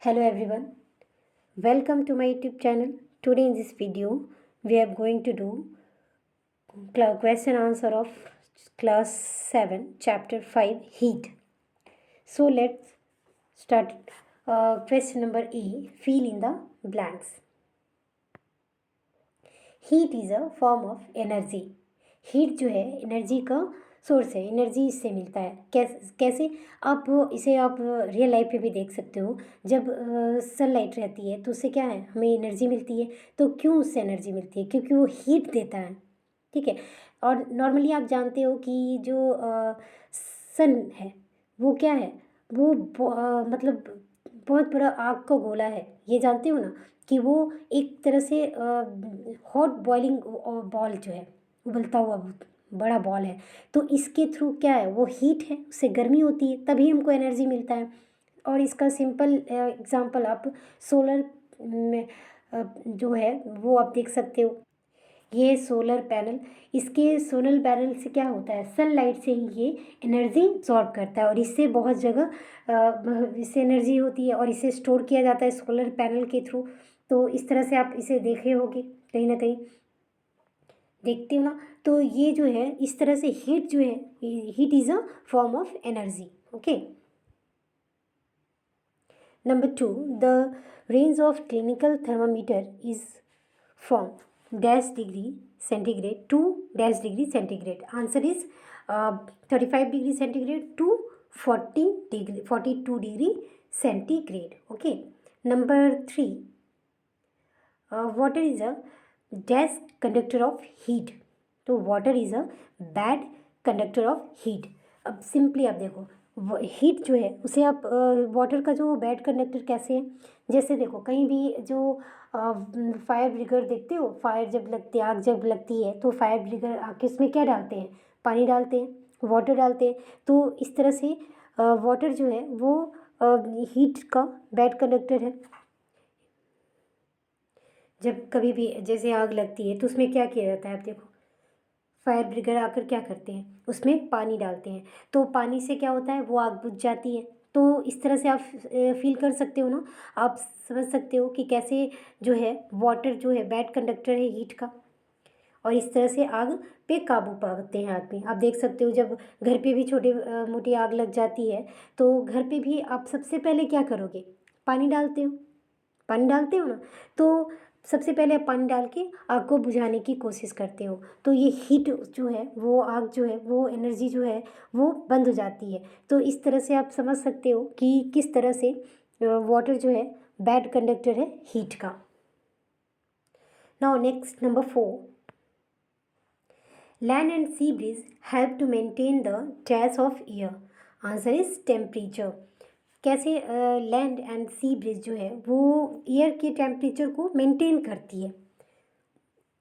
Hello everyone, welcome to my YouTube channel. Today in this video, we are going to do question answer of class 7, chapter 5, heat. So let's start. Question number A, fill in the blanks. Heat is a form of energy. Heat जो है energy का source है, energy इससे मिलता है. कैसे आप इसे आप रियल लाइफ में भी देख सकते हो. जब सनलाइट रहती है तो उससे क्या है, हमें एनर्जी मिलती है. तो क्यों उससे एनर्जी मिलती है? क्योंकि वो हीट देता है. ठीक है. और नॉर्मली आप जानते हो कि जो सन है वो क्या है, वो मतलब बहुत बड़ा आग का गोला है. ये जानते हो ना कि वो एक तरह से हॉट बॉइलिंग बॉल जो है, उबलता हुआ बड़ा बॉल है. तो इसके थ्रू क्या है, वो हीट है, उससे गर्मी होती है, तभी हमको एनर्जी मिलता है. और इसका सिंपल एग्जांपल आप सोलर में जो है वो आप देख सकते हो. ये सोलर पैनल, इसके सोलर पैनल से क्या होता है, सनलाइट से ही ये एनर्जी एब्जॉर्ब करता है और इससे बहुत जगह इससे एनर्जी होती है और इसे स्टोर किया जाता है सोलर पैनल के थ्रू. तो इस तरह से आप इसे देखे होगे कहीं ना कहीं, देखते हो ना. तो ये जो है इस तरह से हीट जो है, heat is a form of energy. Okay. Number 2, the range of clinical thermometer is from dash degree centigrade to dash degree centigrade. Answer is 35 degree centigrade to 42 degree centigrade. Okay. Number 3, water is a dash conductor of heat. तो water is a bad conductor of heat. अब simply आप देखो, heat जो है उसे आप water का जो बैड कंडक्टर कैसे है, जैसे देखो कहीं भी जो फायर ब्रिगेड देखते हो, फायर जब लगती है, आग जब लगती है तो फायर ब्रिगेड आके इसमें क्या डालते हैं, पानी डालते हैं, वाटर डालते हैं. तो इस तरह से वाटर जो है वो हीट का बैड कंडक्टर है. जब कभी भी जैसे आग लगती है तो उसमें क्या किया जाता है, आप देखो फायर ब्रिगेड आकर क्या करते हैं, उसमें पानी डालते हैं. तो पानी से क्या होता है, वो आग बुझ जाती है. तो इस तरह से आप फील कर सकते हो ना, आप समझ सकते हो कि कैसे जो है वाटर जो है बैड कंडक्टर है हीट का. और इस तरह से आग पे काबू पाते हैं आदमी. आप देख सकते हो जब घर पे भी छोटी मोटी आग लग जाती है तो घर पे भी आप सबसे पहले क्या करोगे, पानी डालते हो, पानी डालते हो ना. तो सबसे पहले आप पानी डाल के आग को बुझाने की कोशिश करते हो. तो ये हीट जो है, वो आग जो है, वो एनर्जी जो है वो बंद हो जाती है. तो इस तरह से आप समझ सकते हो कि किस तरह से वाटर जो है बैड कंडक्टर है हीट का. Now next number 4, land and sea breeze help to maintain the dash of air. Answer is temperature. कैसे लैंड एंड सी ब्रीज जो है वो एयर के टेम्परेचर को मेंटेन करती है.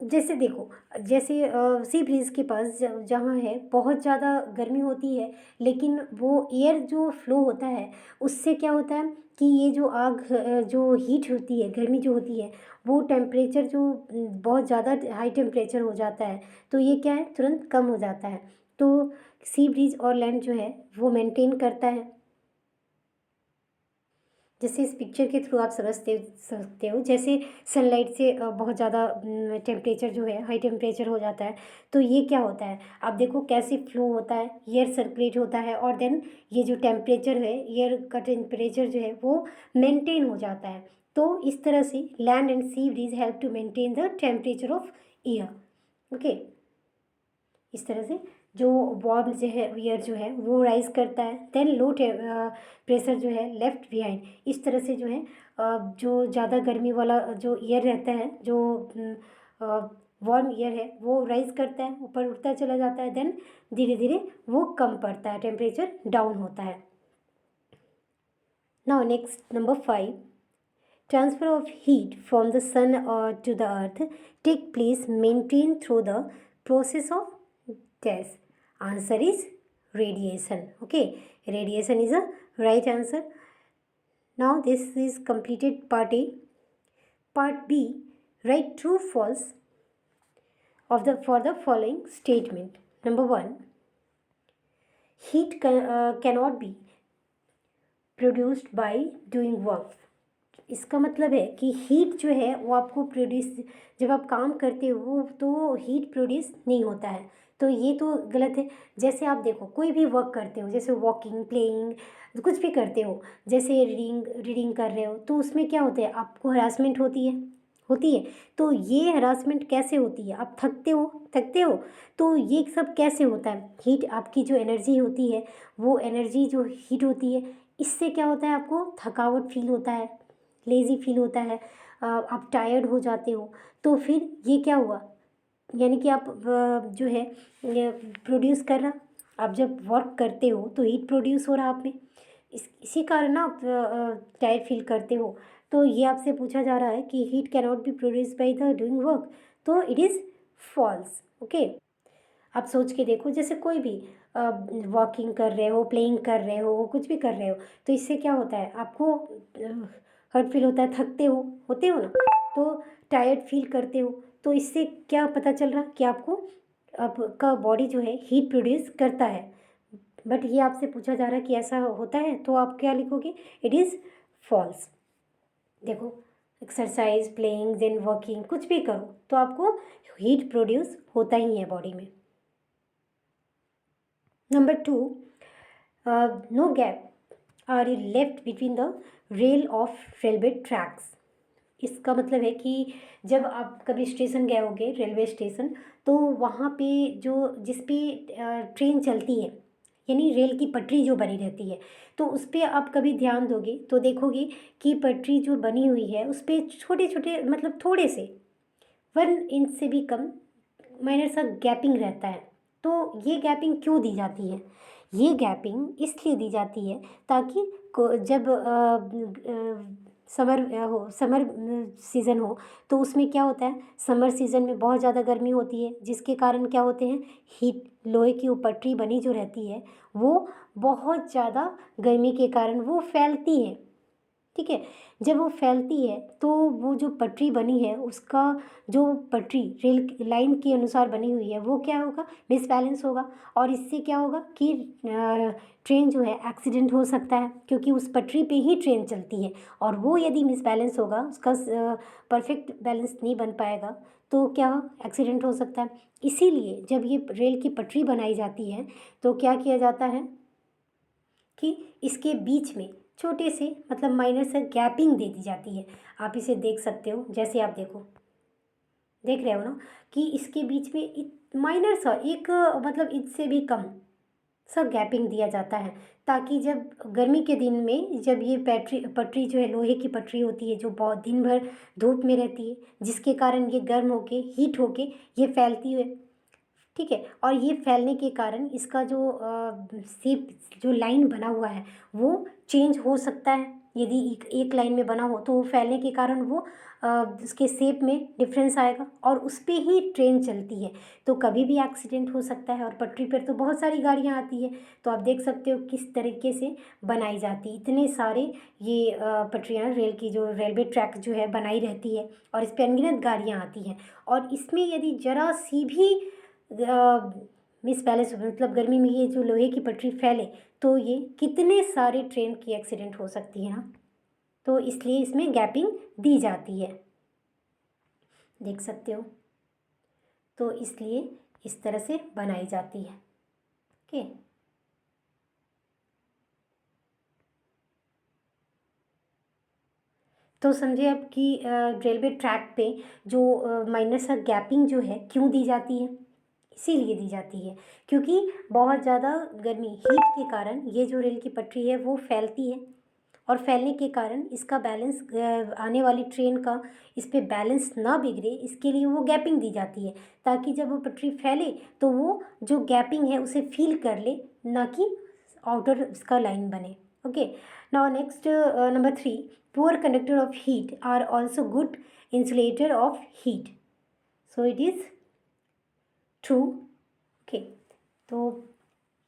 जैसे देखो, जैसे सी ब्रीज के पास जहाँ है बहुत ज़्यादा गर्मी होती है, लेकिन वो एयर जो फ्लो होता है उससे क्या होता है कि ये जो आग जो हीट होती है, गर्मी जो होती है, वो टेम्परेचर जो बहुत ज़्यादा हाई टेम्परेचर हो जाता है तो ये क्या है, तुरंत कम हो जाता है. तो सी ब्रीज और लैंड जो है वो मेंटेन करता है. जैसे इस पिक्चर के थ्रू आप समझ सकते हो, जैसे सनलाइट से बहुत ज़्यादा टेम्परेचर जो है हाई टेम्परेचर हो जाता है. तो ये क्या होता है, आप देखो कैसे फ्लो होता है, एयर सर्कुलेट होता है और देन ये जो टेम्परेचर है, एयर का टेम्परेचर जो है वो मेंटेन हो जाता है. तो इस तरह से land and sea breeze help to maintain the temperature of air. Okay. इस तरह से जो वार्म जो है एयर जो है वो राइज करता है, देन लो प्रेशर जो है लेफ्ट बिहाइंड. इस तरह से जो है जो ज़्यादा गर्मी वाला जो एयर रहता है, जो वार्म एयर है वो राइज करता है, ऊपर उठता चला जाता है, देन धीरे धीरे वो कम पड़ता है, टेम्परेचर डाउन होता है. Now next number 5, transfer of heat from the sun to the earth take place maintained through the process of dash. Answer is radiation. Okay, radiation is a right answer. Now this is completed part A. Part B, write true false of the for the following statement. Number 1, heat cannot be produced by doing work. इसका मतलब है कि heat जो है वो आपको produce, जब आप काम करते हो तो हीट प्रोड्यूस नहीं होता है, तो ये तो गलत है। जैसे आप देखो कोई भी वर्क करते हो, जैसे वॉकिंग, प्लेइंग, कुछ भी करते हो, जैसे रीडिंग रीडिंग कर रहे हो, तो उसमें क्या होता है, आपको हरासमेंट होती है। तो ये हरासमेंट कैसे होती है, आप थकते हो, तो ये सब कैसे होता है, हीट, आपकी जो एनर्जी होती है, वो एनर्जी जो हीट होती है, इससे क्या होता है, आपको थकावट फील होता है, लेज़ी फील होता है, आप टायर्ड हो जाते हो। तो फिर ये क्या हुआ, यानी कि आप जो है प्रोड्यूस कर रहा, आप जब वर्क करते हो तो हीट प्रोड्यूस हो रहा आप में, इसी कारण ना आप टायर्ड फील करते हो। तो ये आपसे पूछा जा रहा है कि heat cannot be produce by the doing work, तो इट इज़ फॉल्स। ओके, आप सोच के देखो, जैसे कोई भी वॉकिंग कर रहे हो, प्लेइंग कर रहे हो, कुछ भी कर रहे हो, तो इससे क्या होता है, आपको हर्ट फील होता है, थकते हो, होते हो ना, तो टायर्ड फील करते हो। तो इससे क्या पता चल रहा कि आपको, आपका बॉडी जो है हीट प्रोड्यूस करता है। बट ये आपसे पूछा जा रहा है कि ऐसा होता है, तो आप क्या लिखोगे, इट इज़ फॉल्स। देखो, एक्सरसाइज, प्लेइंग देन वर्किंग, कुछ भी करो तो आपको हीट प्रोड्यूस होता ही है बॉडी में। Number 2, no gap are left between the rail of railway tracks. इसका मतलब है कि जब आप कभी स्टेशन गए होगे, रेलवे स्टेशन, तो वहाँ पे जो जिस पे ट्रेन चलती है, यानी रेल की पटरी जो बनी रहती है, तो उस पर आप कभी ध्यान दोगे तो देखोगे कि पटरी जो बनी हुई है उस पर छोटे छोटे, मतलब थोड़े से 1 इंच से भी कम माइनर सा गैपिंग रहता है। तो ये गैपिंग क्यों दी जाती है, ये गैपिंग इसलिए दी जाती है ताकि जब समर सीज़न हो, तो उसमें क्या होता है, समर सीज़न में बहुत ज़्यादा गर्मी होती है, जिसके कारण क्या होते हैं, हीट, लोहे की वो पटरी बनी जो रहती है, वो बहुत ज़्यादा गर्मी के कारण वो फैलती है। ठीक है, जब वो फैलती है तो वो जो पटरी बनी है उसका, जो पटरी रेल लाइन के अनुसार बनी हुई है, वो क्या होगा, मिसबैलेंस होगा, और इससे क्या होगा कि ट्रेन जो है एक्सीडेंट हो सकता है, क्योंकि उस पटरी पे ही ट्रेन चलती है, और वो यदि मिसबैलेंस होगा, उसका परफेक्ट बैलेंस नहीं बन पाएगा, तो क्या एक्सीडेंट हो सकता है। इसीलिए जब ये रेल की पटरी बनाई जाती है तो क्या किया जाता है कि इसके बीच में छोटे से, मतलब माइनर से गैपिंग दे दी जाती है। आप इसे देख सकते हो, जैसे आप देख रहे हो ना कि इसके बीच में माइनर सा एक, मतलब इससे भी कम सा गैपिंग दिया जाता है, ताकि जब गर्मी के दिन में, जब ये पटरी पटरी जो है लोहे की पटरी होती है, जो बहुत दिन भर धूप में रहती है, जिसके कारण ये गर्म होके, हीट होके ये फैलती है। ठीक है, और ये फैलने के कारण इसका जो शेप, जो लाइन बना हुआ है, वो चेंज हो सकता है। यदि एक लाइन में बना हो तो वो फैलने के कारण वो उसके शेप में डिफरेंस आएगा, और उस पे ही ट्रेन चलती है, तो कभी भी एक्सीडेंट हो सकता है। और पटरी पर तो बहुत सारी गाड़ियाँ आती है, तो आप देख सकते हो किस तरीके से बनाई जाती है, इतने सारे ये पटरियाँ, रेल की जो रेलवे ट्रैक जो है बनाई रहती है, और इस पर अनगिनत गाड़ियाँ आती हैं, और इसमें यदि जरा सी भी मिसबैलेंस, मतलब गर्मी में ये जो लोहे की पटरी फैले, तो ये कितने सारे ट्रेन की एक्सीडेंट हो सकती है ना, तो इसलिए इसमें गैपिंग दी जाती है, देख सकते हो। तो इसलिए इस तरह से बनाई जाती है। ओके, तो समझे अब कि रेलवे ट्रैक पे जो माइनर सा गैपिंग जो है क्यों दी जाती है, इसीलिए दी जाती है क्योंकि बहुत ज़्यादा गर्मी, हीट के कारण ये जो रेल की पटरी है वो फैलती है, और फैलने के कारण इसका बैलेंस, आने वाली ट्रेन का इस पे बैलेंस ना बिगड़े, इसके लिए वो गैपिंग दी जाती है, ताकि जब वो पटरी फैले तो वो जो गैपिंग है उसे फील कर ले, ना कि आउटर उसका लाइन बने। Okay, now next, number 3, poor conductor of heat are also good insulator of heat, so it is true. Okay, तो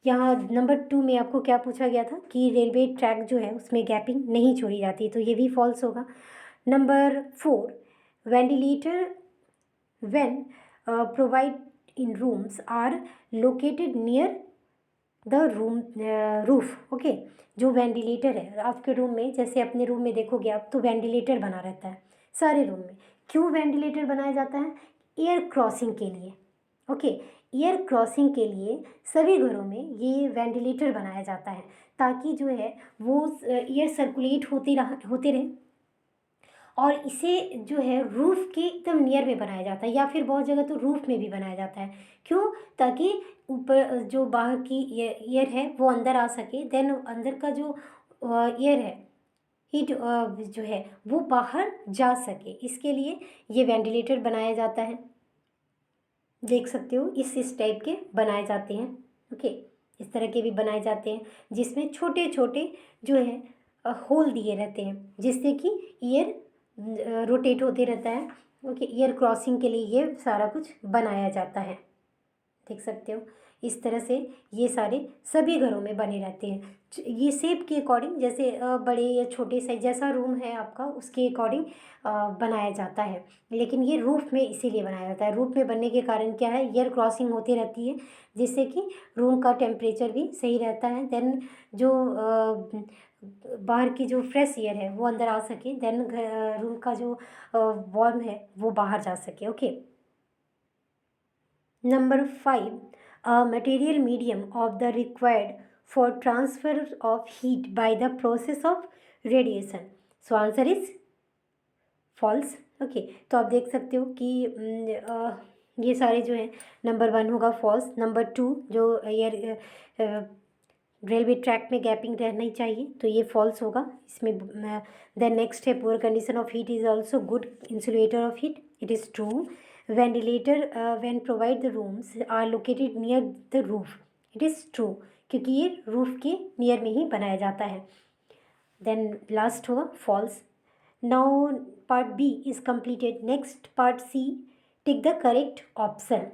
यहाँ नंबर 2 में आपको क्या पूछा गया था कि रेलवे ट्रैक जो है उसमें गैपिंग नहीं छोड़ी जाती, तो ये भी फॉल्स होगा। Number 4, ventilator when provide in rooms are located near the room roof. Okay, जो वेंटिलेटर है आपके रूम में, जैसे अपने रूम में देखोगे आप तो वेंटिलेटर बना रहता है सारे रूम में। क्यों वेंटिलेटर बनाया जाता है? एयर क्रॉसिंग के लिए। ओके, एयर क्रॉसिंग के लिए सभी घरों में ये वेंटिलेटर बनाया जाता है, ताकि जो है वो एयर सर्कुलेट होते रहे। और इसे जो है रूफ़ के एकदम नियर में बनाया जाता है, या फिर बहुत जगह तो रूफ़ में भी बनाया जाता है। क्यों? ताकि ऊपर जो बाहर की एयर है वो अंदर आ सके, देन अंदर का जो एयर है, हीट जो है वो बाहर जा सके, इसके लिए ये वेंटिलेटर बनाया जाता है। देख सकते हो इस टाइप के बनाए जाते हैं। ओके, इस तरह के भी बनाए जाते हैं, जिसमें छोटे छोटे जो है होल दिए रहते हैं, जिससे कि ईयर रोटेट होते रहता है। ओके, ईयर क्रॉसिंग के लिए ये सारा कुछ बनाया जाता है। देख सकते हो इस तरह से ये सारे सभी घरों में बने रहते हैं। ये शेप के अकॉर्डिंग, जैसे बड़े या छोटे साइज जैसा रूम है आपका उसके अकॉर्डिंग बनाया जाता है। लेकिन ये रूफ में इसीलिए बनाया जाता है। रूफ में बनने के कारण क्या है, एयर क्रॉसिंग होती रहती है, जिससे कि रूम का टेम्परेचर भी सही रहता है। देन जो बाहर की जो फ्रेश एयर है वो अंदर आ सके, देन रूम का जो वार्म है वो बाहर जा सके। Okay, Number 5, a material medium of the required for transfer of heat by the process of radiation. So answer is false. Okay, तो आप देख सकते हो कि ये सारे जो है, नंबर 1 होगा फॉल्स, नंबर 2 जो एयर रेलवे ट्रैक में गैपिंग रहना ही चाहिए, तो ये फॉल्स होगा इसमें। देन नेक्स्ट है, poor condition of heat is also good insulator of heat, it is true. Ventilator when provide the rooms are located near the roof, it is true, क्योंकि ये रूफ के नियर में ही बनाया जाता है। देन लास्ट होगा false. Now part B is completed, next part C, tick the correct option.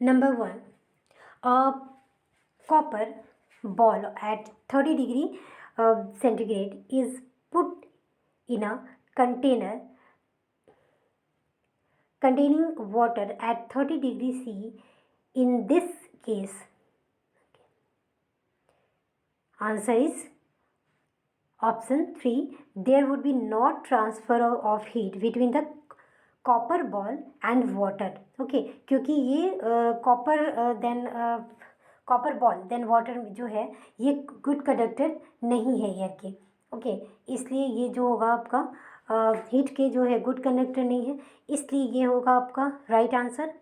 Number 1, a copper ball at 30 degree centigrade is put in a container containing water at 30 degree C. In this case, answer is option 3, there would be no transfer of heat between the copper ball and water. Okay, क्योंकि ये copper ball then water जो है ये good conductor नहीं है air के। Okay, इसलिए ये जो होगा आपका हीट के जो है गुड कंडक्टर नहीं है, इसलिए ये होगा आपका right answer.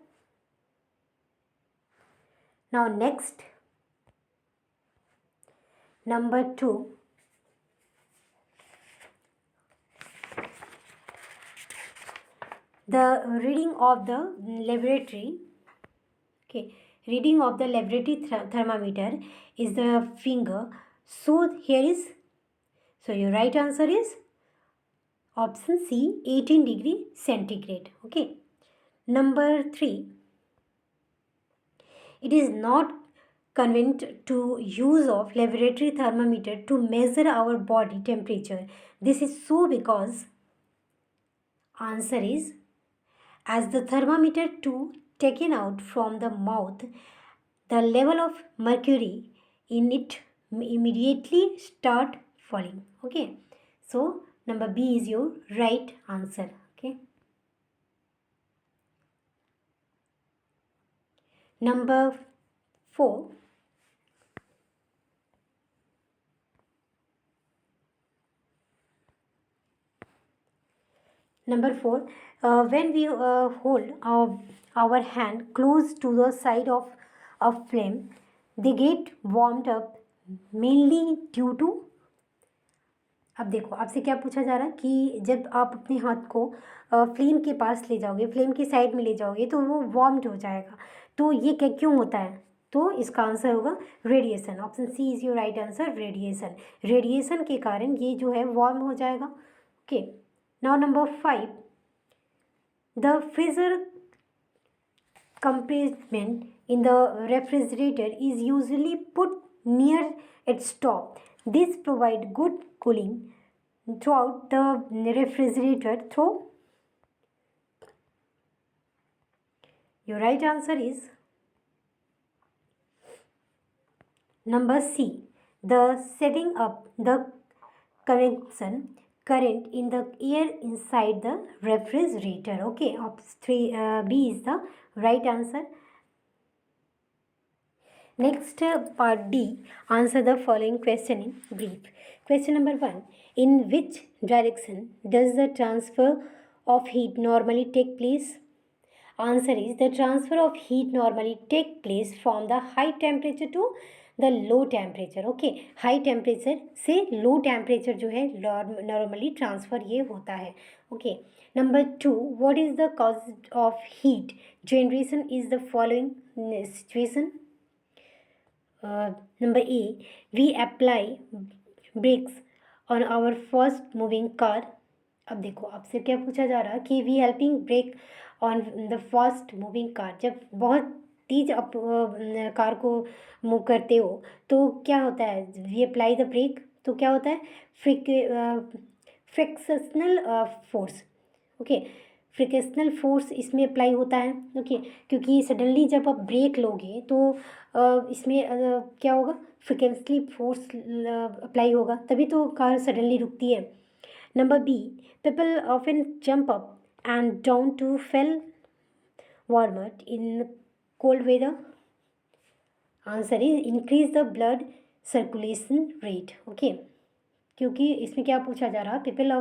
Now next, number 2, the reading of the laboratory, okay, reading of the laboratory thermometer is the finger. So here is, so your right answer is option C, 18 degree centigrade. Okay, number 3, it is not convenient to use of laboratory thermometer to measure our body temperature. This is so because, answer is, as the thermometer tube taken out from the mouth, the level of mercury in it immediately start falling. Okay, so number B is your right answer. Okay, number 4, when we hold our hand close to the side of a flame, they get warmed up mainly due to, अब देखो आपसे क्या पूछा जा रहा है कि जब आप अपने हाथ को फ्लेम के पास ले जाओगे, फ्लेम की साइड में ले जाओगे तो वो वार्म्ड हो जाएगा। तो ये क्या क्यों होता है? तो इसका आंसर होगा radiation. Option C is your right answer, radiation. Radiation के कारण ये जो है वार्म हो जाएगा। Okay, now number 5, the freezer compartment in the refrigerator is usually put near its top. This provides good cooling throughout the refrigerator through. Your right answer is Number C, the setting up the connection current in the air inside the refrigerator. Okay, option 3, B is the right answer. Next, part D, answer the following question in brief. Question number 1, in which direction does the transfer of heat normally take place? Answer is, the transfer of heat normally take place from the high temperature to the low temperature. Okay, high temperature से low temperature जो है normally transfer ये होता है. Okay, number 2, what is the cause of heat generation is the following situation. Number A, we apply brakes on our first moving car. अब देखो, आपसे क्या पूछा जा रहा है कि we helping brake on the fast moving car. जब बहुत तेज आप कार को मूव करते हो तो क्या होता है, वी अप्लाई द ब्रेक, तो क्या होता है, frictional force. Okay, frictional force इसमें अप्लाई होता है. ओके, क्योंकि सडनली जब आप ब्रेक लोगे तो इसमें क्या होगा, फ्रिक्शनली फोर्स अप्लाई होगा, तभी तो कार सडनली रुकती है. Number B, people often jump up and down to feel warmer in cold weather. Answer is, increase the blood circulation rate. Okay, क्योंकि इसमें क्या पूछा जा रहा है, people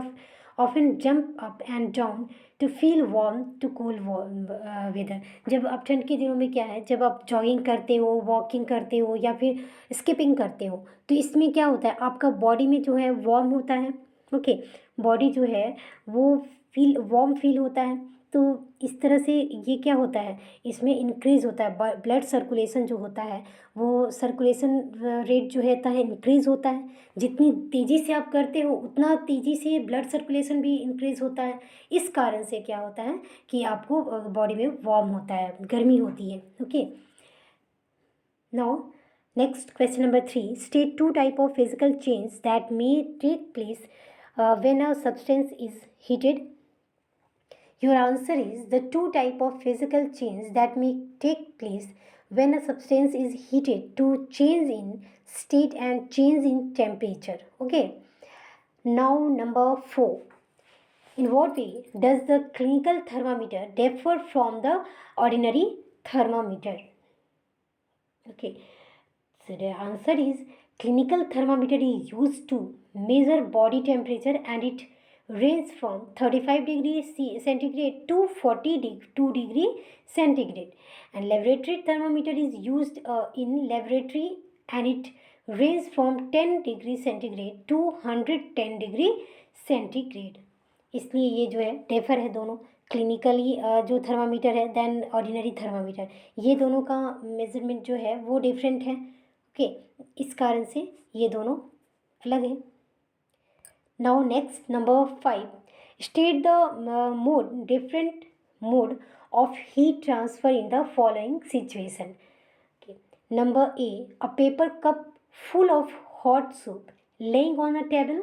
often jump up and down to feel warm to cool weather. जब आप ठंड के दिनों में क्या है, जब आप जॉगिंग करते हो, वॉकिंग करते हो या फिर स्किपिंग करते हो, तो इसमें क्या होता है, आपका बॉडी में जो है वार्म होता है. ओके, बॉडी जो है वो वार्म फील होता है. तो इस तरह से ये क्या होता है, इसमें इंक्रीज़ होता है ब्लड सर्कुलेशन जो होता है, वो सर्कुलेशन रेट जो रहता है इंक्रीज़ होता है. जितनी तेज़ी से आप करते हो उतना तेज़ी से ब्लड सर्कुलेशन भी इंक्रीज़ होता है. इस कारण से क्या होता है कि आपको बॉडी में वार्म होता है, गर्मी होती है. Okay, now next question number 3, state 2 type of physical change that may take place when a substance is heated. Your answer is, the 2 type of physical change that may take place when a substance is heated to change in state and change in temperature. Okay, now number 4, in what way does the clinical thermometer differ from the ordinary thermometer? Okay, so the answer is, clinical thermometer is used to measure body temperature and it ranges from 35 degrees centigrade to 42 degree centigrade. And laboratory thermometer is used in laboratory and it ranges from 10 degree centigrade to 110 degree centigrade. इसलिए ये जो है differ है दोनों, clinically जो thermometer है then ordinary thermometer, ये दोनों का मेजरमेंट जो है वो डिफरेंट है. ओके, इस कारण से ये दोनों अलग है. Now next number 5, state the different mode of heat transfer in the following situation. Number A, a paper cup full of hot soup laying on a table.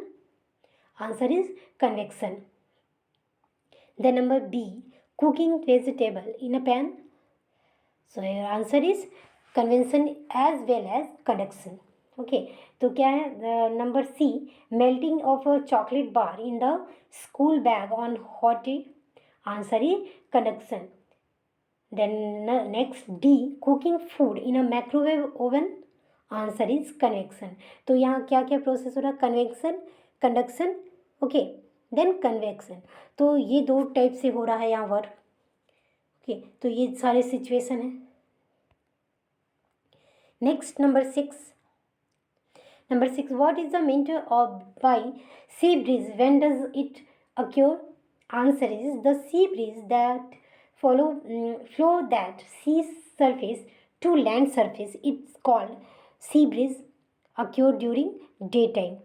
Answer is convection. Then number B, cooking vegetable in a pan. So your answer is convection as well as conduction. Okay, तो क्या है, number C, melting of a chocolate bar in the school bag on hot day. Answer is conduction. Then next D, cooking food in a microwave oven. Answer is convection. तो यहाँ क्या क्या process हो रहा है, convection, conduction, okay, then convection. तो ये 2 type से हो रहा है यहाँ पर. ओके, तो ये सारे सिचुएशन है. Next number 6, what is the meaning of by sea breeze, when does it occur. Answer is, the sea breeze that flow that sea surface to land surface, it's called sea breeze, occur during day time.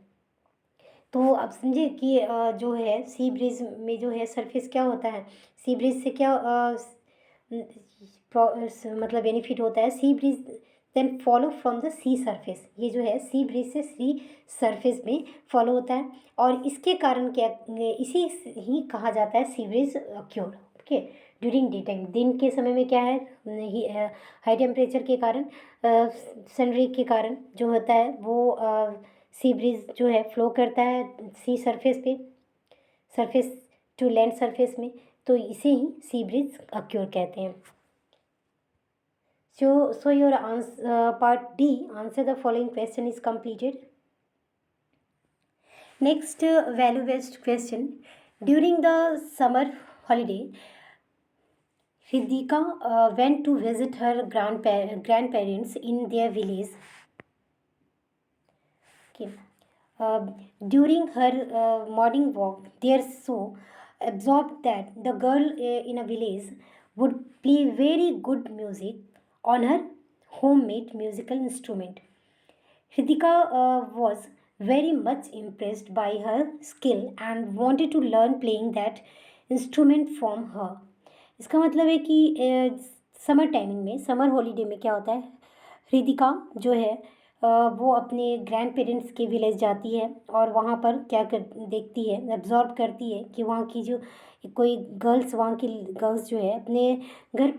तो आप समझे कि जो है sea bridge में जो है surface क्या होता है, सी ब्रीज से क्या मतलब बेनिफिट होता है, sea breeze then follow from the sea surface. ये जो है सी ब्रीज से सी सरफेस में फॉलो होता है और इसके कारण क्या, इसी ही कहा जाता है sea breeze acquire. Okay, during day time, दिन के समय में क्या है, हाई टेम्परेचर के कारण, सन रे के कारण जो होता है वो सी ब्रीज जो है फ्लो करता है सी सरफेस पे, सरफेस टू लैंड सरफेस में, तो इसे ही सी ब्रीज अक्योर कहते हैं. So your part D, answer the following question is completed. Next, value based question. During the summer holiday, Riddhika went to visit her grandparents in their village. Okay. During her morning walk, they so absorbed that the girl in a village would play very good music on her homemade musical instrument. Ritika was very much impressed by her skill and wanted to learn playing that instrument from her. इसका मतलब है कि summer timing में, summer holiday में क्या होता है, रिदिका जो है वो अपने ग्रैंड पेरेंट्स के विलेज जाती है और वहाँ पर क्या कर देखती है, एब्जॉर्ब करती है कि वहाँ की जो कोई गर्ल्स, वहाँ की गर्ल्स जो है अपने घर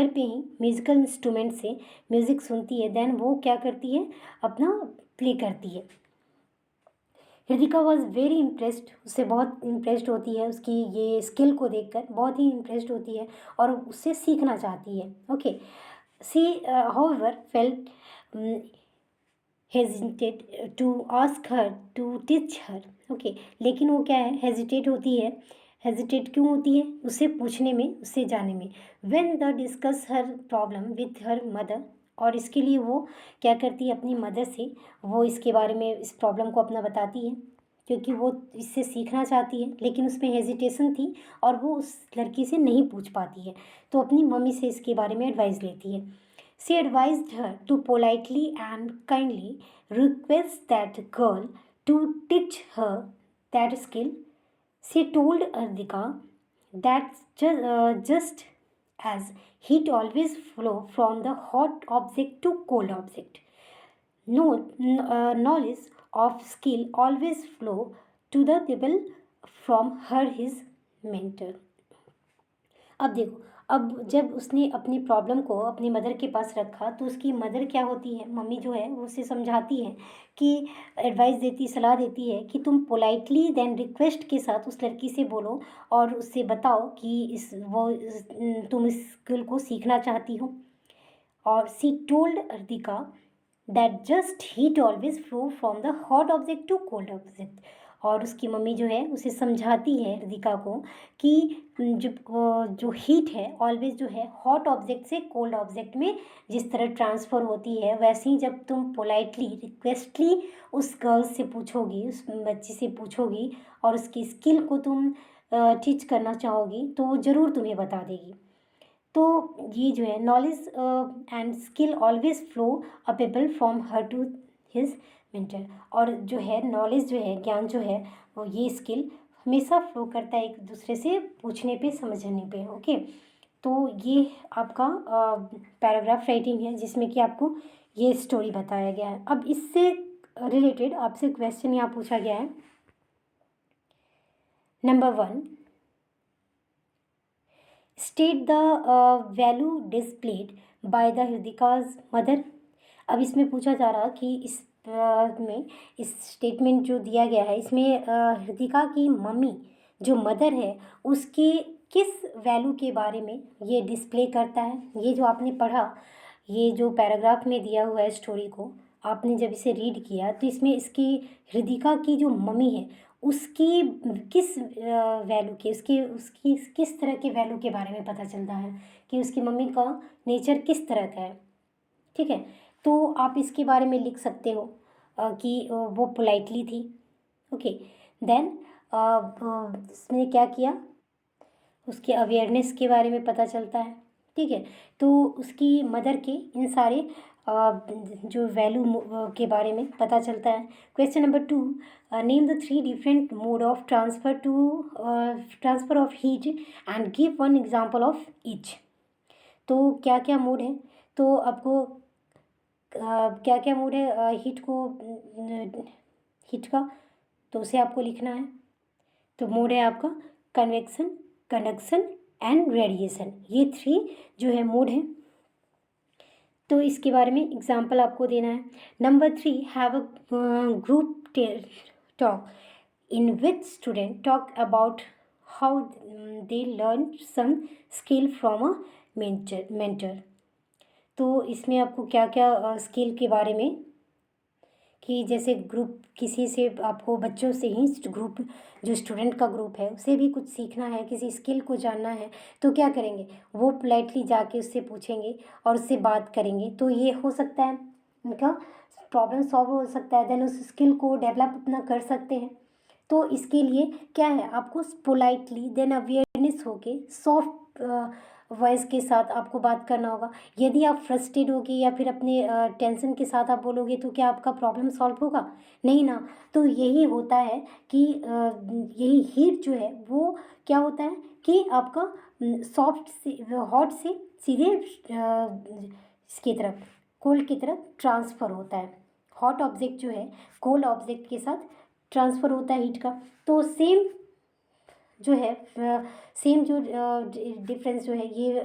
पे ही म्यूज़िकल इंस्ट्रूमेंट से म्यूज़िक सुनती है, देन वो क्या करती है, अपना प्ले करती है. हृदिका वॉज वेरी इम्प्रेस्ड, उससे बहुत इम्प्रेस्ड होती है, उसकी ये स्किल को देखकर बहुत ही इम्प्रेस्ड होती है और उससे सीखना चाहती है. Okay, she however felt hesitate to ask her to teach her. Okay, लेकिन वो क्या है, हेजिटेट होती है. हेजिटेट क्यों होती है, उससे पूछने में, उससे जाने में. When the discuss her problem with her mother, और इसके लिए वो क्या करती है, अपनी मदर से वो इसके बारे में, इस प्रॉब्लम को अपना बताती है, क्योंकि वो इससे सीखना चाहती है लेकिन उसमें हेजिटेशन थी और वो उस लड़की से नहीं पूछ पाती है, तो अपनी मम्मी से इसके बारे में एडवाइस लेती है. She advised her to politely and kindly request that girl to teach her that skill. She told Ardhika that just as heat always flow from the hot object to cold object, knowledge of skill always flow to the people from her his mentor. अब देखो, अब जब उसने अपनी problem को अपनी mother के पास रखा तो उसकी मदर क्या होती है, मम्मी जो है वो उसे समझाती है कि, एडवाइस देती, सलाह देती है कि तुम पोलाइटली देन रिक्वेस्ट के साथ उस लड़की से बोलो और उससे बताओ कि तुम इस स्किल को सीखना चाहती हो. और she told Ardika that just heat always flow from the hot object to cold object. और उसकी मम्मी जो है उसे समझाती है, रिदिका को, कि जो हीट है ऑलवेज जो है हॉट ऑब्जेक्ट से कोल्ड ऑब्जेक्ट में जिस तरह ट्रांसफ़र होती है, वैसे ही जब तुम पोलाइटली रिक्वेस्टली उस गर्ल से पूछोगी, उस बच्ची से पूछोगी और उसकी स्किल को तुम टीच करना चाहोगी तो वो ज़रूर तुम्हें बता देगी. तो ये जो है, knowledge and skill always flow अपेबल from her to his mentor. और जो है नॉलेज जो है, ज्ञान जो है, वो ये स्किल हमेशा फ्लो करता है एक दूसरे से पूछने पे, समझने पे. ओके, तो ये आपका पैराग्राफ राइटिंग है जिसमें कि आपको ये स्टोरी बताया गया है. अब इससे रिलेटेड आपसे क्वेश्चन यहाँ पूछा गया है. Number 1, state the value displayed by the Hridika's mother. अब इसमें पूछा जा रहा कि में इस स्टेटमेंट जो दिया गया है इसमें हृदिका की मम्मी जो मदर है उसके किस वैल्यू के बारे में ये डिस्प्ले करता है. ये जो आपने पढ़ा, ये जो पैराग्राफ में दिया हुआ है स्टोरी को आपने जब इसे रीड किया तो इसमें इसकी हृदिका की जो मम्मी है उसकी किस वैल्यू के, उसकी किस तरह के वैल्यू के बारे में पता चलता है कि उसकी मम्मी का नेचर किस तरह का है. ठीक है, तो आप इसके बारे में लिख सकते हो कि वो पोलाइटली थी. ओके, देन इसने क्या किया, उसके अवेयरनेस के बारे में पता चलता है. ठीक है, तो उसकी मदर के इन सारे जो वैल्यू के बारे में पता चलता है. Question number 2, name the 3 different mode of transfer of heat and give 1 example of each. तो क्या क्या मोड है, तो आपको क्या क्या मोड है हीट का, तो उसे आपको लिखना है. तो मोड है आपका कन्वेक्शन, कंडक्शन एंड रेडिएशन, ये 3 जो है मोड है। तो इसके बारे में एग्जाम्पल आपको देना है। Number 3, have a group talk in which student talk about how they learn some skill from a mentor. तो इसमें आपको क्या क्या स्किल के बारे में, कि जैसे ग्रुप किसी से आपको बच्चों से ही ग्रुप, जो स्टूडेंट का ग्रुप है उसे भी कुछ सीखना है, किसी स्किल को जानना है, तो क्या करेंगे, वो पोलाइटली जाके उससे पूछेंगे और उससे बात करेंगे, तो ये हो सकता है उनका प्रॉब्लम सॉल्व हो सकता है, देन उस स्किल को डेवलप अपना कर सकते हैं। तो इसके लिए क्या है, आपको पोलाइटली देन अवेयरनेस होके सॉफ्ट वॉइस के साथ आपको बात करना होगा। यदि आप फ्रस्ट्रेट होगे या फिर अपने टेंशन के साथ आप बोलोगे तो क्या आपका प्रॉब्लम सॉल्व होगा? नहीं ना। तो यही होता है कि यही हीट जो है वो क्या होता है कि आपका सॉफ्ट से हॉट से सीधे इसकी तरफ, कोल्ड की तरफ ट्रांसफ़र होता है। हॉट ऑब्जेक्ट जो है कोल्ड ऑब्जेक्ट के साथ ट्रांसफ़र होता है हीट का। तो सेम जो है सेम जो डिफरेंस जो है ये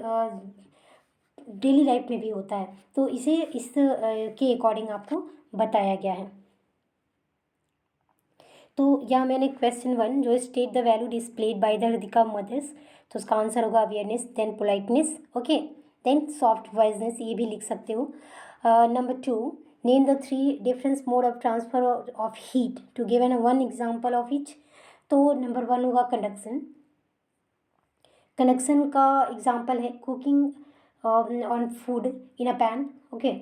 डेली लाइफ में भी होता है। तो इसे इस के अकॉर्डिंग आपको बताया गया है। तो यहाँ मैंने क्वेश्चन 1 जो state the value displayed by the Hridika mother's, तो उसका आंसर होगा awareness, then politeness, okay, then soft voiceness, ये भी लिख सकते हो। Number 2, name the 3 difference mode of transfer of heat to give an 1 example of each. तो नंबर 1 होगा कंडक्शन। कंडक्शन का एग्जाम्पल है cooking on food in a pan, okay,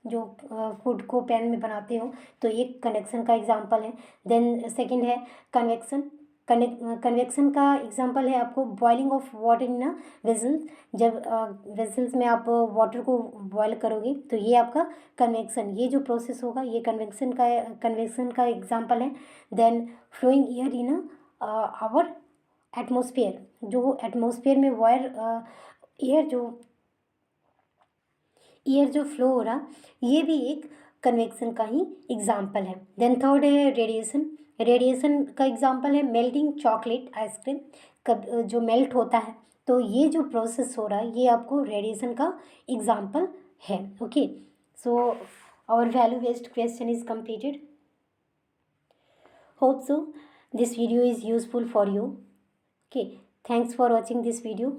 जो फूड को पैन में बनाते हो, तो ये कंडक्शन का एग्जाम्पल है। देन सेकंड है कन्वेक्शन। कन्वेक्शन का एग्जाम्पल है आपको boiling of water in a vessel, जब वेसल्स में आप वाटर को बॉयल करोगे तो ये आपका कन्वेक्शन, ये जो प्रोसेस होगा ये कन्वेक्शन का एग्जाम्पल है। Then flowing air in our atmosphere, जो एटमोसफियर में एयर जो फ्लो हो रहा, ये भी एक कन्वेक्शन का ही एग्जाम्पल है। देन थर्ड है रेडिएशन। रेडिएशन का एग्जाम्पल है मेल्टिंग चॉकलेट आइसक्रीम, कब जो मेल्ट होता है, तो ये जो प्रोसेस हो रहा है ये आपको रेडिएशन का एग्जाम्पल है। Okay, so our value based question is completed. Hope so this video is useful for you. Okay, thanks for watching this video.